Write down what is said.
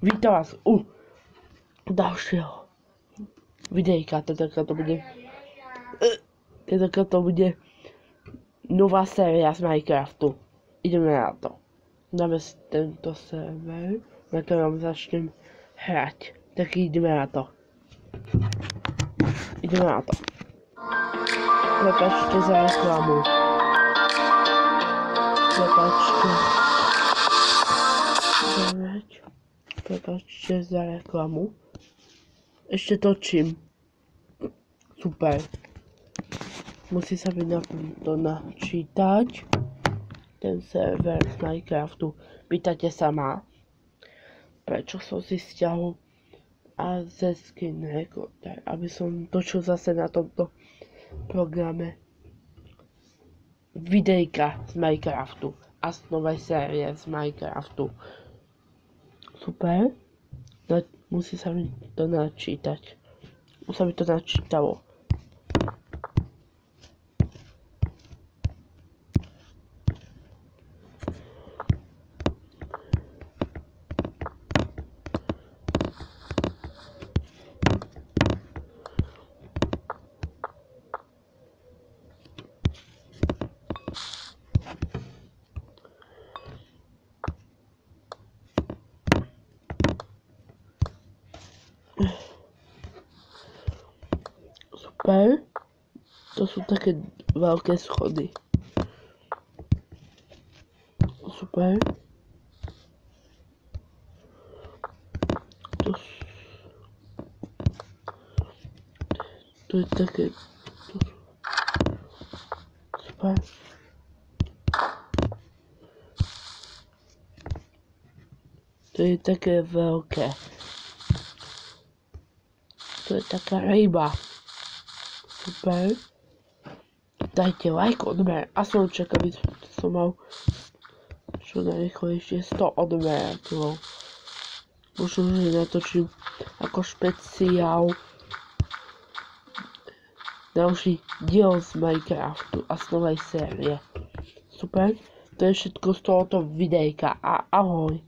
Vítam vás u dalšího videjka, tentokrát to bude nová séria z Minecraftu. Ideme na to. Dáme si tento server, na ktorom začnem hrať. Tak ideme na to. Prepačte za reklamu. Prepačte za reklamu. Ešte točím. Super. Musí sa mi na to načítať. Ten server z Minecraftu. Pýtate sa ma, prečo som si stiahol AZ Skin Recorder, aby som točil zase na tomto programe videjka z Minecraftu a z novej série z Minecraftu. Super. Musí sa mi to načítať. Už sa mi to načítalo. Super. To sú také veľké schody. Super. To je také... Super. To je také veľké. To je taká ryba. Super. Dajte like, odber a som čakal, som mal čo najrýchlejšie 100 odberateľov. Možno, že natočím ako špeciál ďalší diel z Minecraftu a z novej série. Super. To je všetko z tohoto videjka a ahoj.